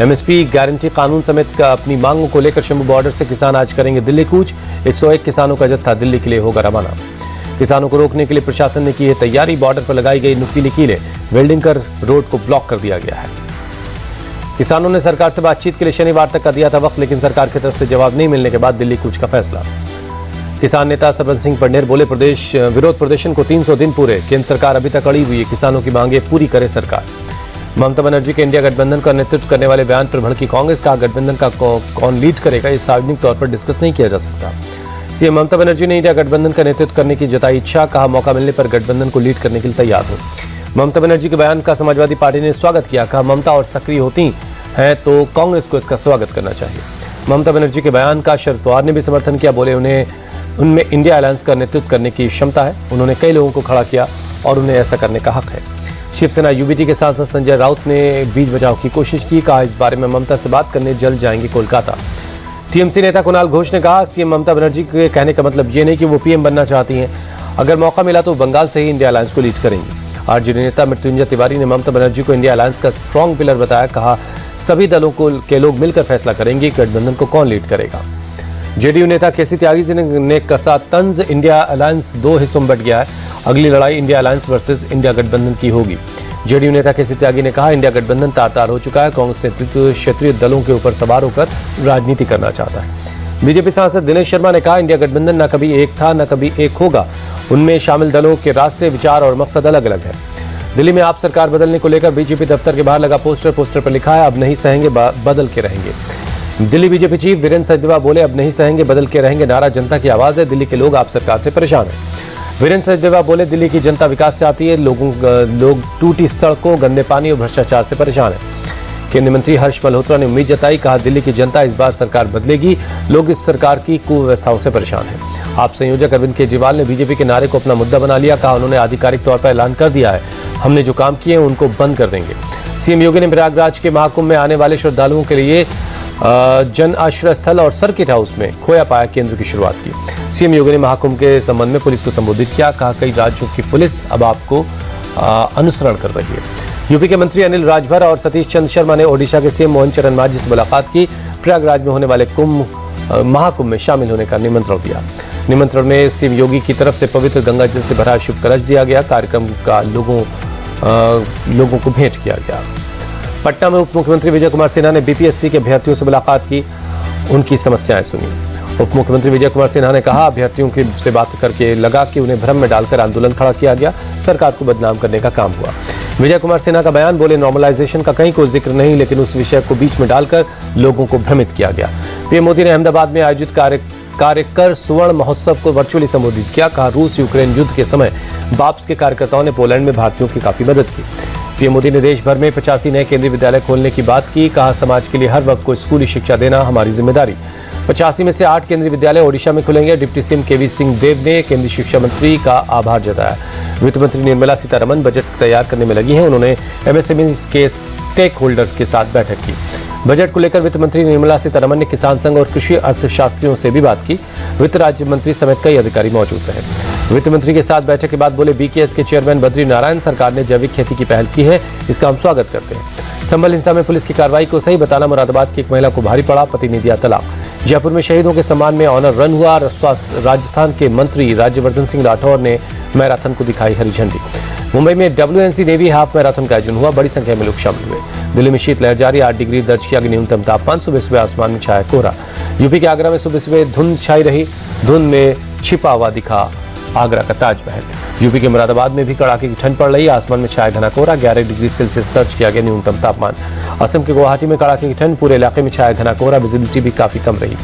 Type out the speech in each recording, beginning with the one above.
MSP guarantee कानून समेत अपनी मांगों को लेकर शंभू बॉर्डर से किसान आज करेंगे दिल्ली कूच। 101 किसानों का जत्था दिल्ली के लिए होगा रवाना। किसानों को रोकने के लिए प्रशासन ने की है तैयारी। बॉर्डर पर लगाई गई नुकीली कीलें, वेल्डिंग कर रोड को ब्लॉक कर दिया गया है। किसानों ने सरकार से बातचीत के लिए शनिवार तक का दिया था वक्त, लेकिन सरकार की तरफ से जवाब नहीं मिलने के बाद दिल्ली कूच का फैसला। किसान नेता सरबंस सिंह पन्नेर बोले, विरोध प्रदर्शन को 300 दिन पूरे, केंद्र सरकार अभी तक अड़ी हुई है, किसानों की मांगे पूरी करे सरकार। ममता बनर्जी के इंडिया गठबंधन का नेतृत्व करने वाले बयान पर भड़की कांग्रेस का गठबंधन का कौन लीड करेगा ये सार्वजनिक तौर पर डिस्कस नहीं किया जा सकता। सीएम ममता बनर्जी ने इंडिया गठबंधन का नेतृत्व करने की जताई इच्छा, कहा मौका मिलने पर गठबंधन को लीड करने के लिए तैयार हो। ममता बनर्जी के बयान का समाजवादी पार्टी ने स्वागत किया, कहा ममता और सक्रिय होती हैं तो कांग्रेस को इसका स्वागत करना चाहिए। ममता बनर्जी के बयान का शरद पवार ने भी समर्थन किया, बोले उनमें इंडिया अलायंस का नेतृत्व करने की क्षमता है, उन्होंने कई लोगों को खड़ा किया और उन्हें ऐसा करने का हक है। शिवसेना यूबीटी के सांसद संजय राउत ने बीच बचाव की कोशिश की, कहा इस बारे में ममता से बात करने जल्द जाएंगे कोलकाता। टीएमसी नेता कुणाल घोष ने कहा, सीएम ममता बनर्जी के कहने का मतलब ये नहीं कि वो पीएम बनना चाहती हैं, अगर मौका मिला तो बंगाल से ही इंडिया अलायंस को लीड करेंगी। आरजेडी नेता मृत्युंजय तिवारी ने ममता बनर्जी को इंडिया अलायंस का स्ट्रॉन्ग पिलर बताया, कहा सभी दलों के लोग मिलकर फैसला करेंगे गठबंधन को कौन लीड करेगा। जेडीयू नेता केसी त्यागी ने कसा तंज, इंडिया अलायंस 2 हिस्सों में बट गया है, अगली लड़ाई इंडिया अलायंस वर्सेस इंडिया गठबंधन की होगी। जेडीयू नेता केसी त्यागी ने कहा, इंडिया गठबंधन तार-तार हो चुका है, कांग्रेस नेतृत्व क्षेत्रीय दलों के ऊपर सवार होकर राजनीति करना चाहता है। बीजेपी सांसद दिनेश शर्मा ने कहा, इंडिया गठबंधन न कभी एक था न कभी एक होगा, उनमें शामिल दलों के रास्ते, विचार और मकसद अलग अलग है। दिल्ली में आप सरकार बदलने को लेकर बीजेपी दफ्तर के बाहर लगा पोस्टर पर लिखा है, अब नहीं सहेंगे बदल के रहेंगे। दिल्ली बीजेपी चीफ वीरेंद्र सचदेवा बोले, अब नहीं सहेंगे बदल के रहेंगे, नारा जनता की आवाज है, दिल्ली के लोग आप सरकार से परेशान हैं। वीरेंद्र सचदेवा बोले, दिल्ली की जनता विकास चाहती है, लोग टूटी सड़कों, गंदे पानी और भ्रष्टाचार से परेशान हैं। केंद्रीय मंत्री हर्ष मल्होत्रा ने उम्मीद जताई, कहा दिल्ली की जनता इस बार सरकार बदलेगी, लोग इस सरकार की कुव्यवस्थाओं से परेशान हैं। आप संयोजक अरविंद केजरीवाल ने बीजेपी के नारे को अपना मुद्दा बना लिया, कहा उन्होंने आधिकारिक तौर पर ऐलान कर दिया है, हमने जो काम किए हैं उनको बंद कर देंगे। सीएम योगी ने प्रयागराज के महाकुंभ में आने वाले श्रद्धालुओं के लिए जन आश्रय स्थल और सर्किट हाउस में खोया पाया केंद्र की शुरुआत की। सीएम योगी ने महाकुंभ के संबंध में पुलिस को संबोधित किया, कहा कई राज्यों की पुलिस अब आपको अनुसरण कर रही है। यूपी के मंत्री अनिल राजभर और सतीश चंद्र शर्मा ने ओडिशा के सीएम मोहन चरण मांझी से मुलाकात की, प्रयागराज में होने वाले महाकुंभ में शामिल होने का निमंत्रण दिया। निमंत्रण में सीएम योगी की तरफ से पवित्र गंगा जल से भरा शुभ कलश दिया गया, कार्यक्रम का लोगों को भेंट किया गया। पटना में उप मुख्यमंत्री विजय कुमार सिन्हा ने बीपीएससी के अभ्यर्थियों से मुलाकात की, उनकी समस्याएं सुनी। उप मुख्यमंत्री विजय कुमार सिन्हा ने कहा, अभ्यर्थियों से बात करके लगा कि उन्हें भ्रम में डालकर आंदोलन खड़ा किया गया, सरकार को बदनाम करने का काम हुआ। विजय कुमार सिन्हा का बयान, बोले नॉर्मलाइजेशन का कहीं कोई जिक्र नहीं, लेकिन उस विषय को बीच में डालकर लोगों को भ्रमित किया गया। पीएम मोदी ने अहमदाबाद में आयोजित कार्यकर सुवर्ण महोत्सव को वर्चुअली संबोधित किया, कहा रूस यूक्रेन युद्ध के समय बाप्स के कार्यकर्ताओं ने पोलैंड में भारतीयों की काफी मदद की। पीएम मोदी ने देश भर में 85 नए केंद्रीय विद्यालय खोलने की बात की, कहा समाज के लिए हर वर्ग को स्कूली शिक्षा देना हमारी जिम्मेदारी। 85 में से 8 केंद्रीय विद्यालय ओडिशा में खुलेंगे। डिप्टी सीएम केवी सिंह देव ने केंद्रीय शिक्षा मंत्री का आभार जताया। वित्त मंत्री निर्मला सीतारमण बजट तैयार करने में लगी हैं, उन्होंने एमएसएमई के स्टेक होल्डर्स के साथ बैठक की। बजट को लेकर वित्त मंत्री निर्मला सीतारमण ने किसान संघ और कृषि अर्थशास्त्रियों से भी बात की। वित्त राज्य मंत्री समेत कई अधिकारी मौजूद रहे। वित्त मंत्री के साथ बैठक के बाद बोले, बीकेएस के चेयरमैन बद्री नारायण, सरकार ने जैविक खेती की पहल की है, इसका हम स्वागत करते हैं। संभल हिंसा में पुलिस की कार्रवाई को सही बताना मुरादाबाद की एक महिला को भारी पड़ा, पति ने दिया तलाक। जयपुर में शहीदों के सम्मान में ऑनर रन हुआ, राजस्थान के मंत्री राज्यवर्धन सिंह राठौर ने मैराथन को दिखाई हरी झंडी। मुंबई में WNC नेवी हाफ मैराथन का आयोजन हुआ, बड़ी संख्या में लोग शामिल हुए। दिल्ली में शीतलहर जारी, 8 डिग्री दर्ज किया गया न्यूनतम तापमान। सुबह आसमान में छाया कोहरा। यूपी के आगरा में सुबह धुंध छाई रही, धुंध में छिपा हुआ दिखा आगरा का ताजमहल। यूपी के मुरादाबाद में भी कड़ाके की ठंड पड़ रही, आसमान में छाया घना कोहरा। 11 डिग्री सेल्सियस दर्ज किया गया न्यूनतम तापमान। असम के गुवाहाटी में कड़ाके की ठंड, पूरे इलाके में छाया घना कोहरा, विजिबिलिटी भी काफी कम रही।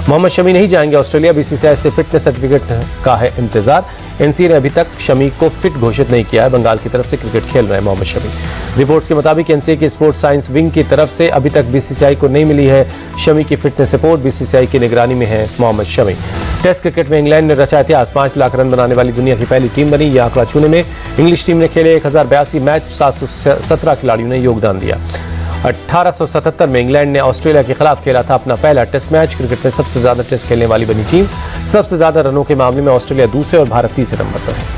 मोहम्मद शमी नहीं जाएंगे ऑस्ट्रेलिया, बीसीसीआई से फिटनेस सर्टिफिकेट का है इंतजार। एनसीए ने अभी तक शमी को फिट घोषित नहीं किया है, बंगाल की तरफ से क्रिकेट खेल रहे हैं मोहम्मद शमी। रिपोर्ट्स के मुताबिक एनसीए की स्पोर्ट्स साइंस विंग की तरफ से अभी तक बीसीसीआई को नहीं मिली है शमी की फिटनेस रिपोर्ट। बीसीसीआई की निगरानी में है मोहम्मद शमी। टेस्ट क्रिकेट में इंग्लैंड ने रचा इतिहास, 5 लाख रन बनाने वाली दुनिया की पहली टीम बनी। यह आंकड़ा छूने में इंग्लिश टीम ने खेले 1082 मैच, 717 खिलाड़ियों ने योगदान दिया। 1877 में इंग्लैंड ने ऑस्ट्रेलिया के खिलाफ खेला था अपना पहला टेस्ट मैच। क्रिकेट में सबसे ज्यादा टेस्ट खेलने वाली बनी टीम। सबसे ज्यादा रनों के मामले में ऑस्ट्रेलिया दूसरे और भारत तीसरे नंबर पर है।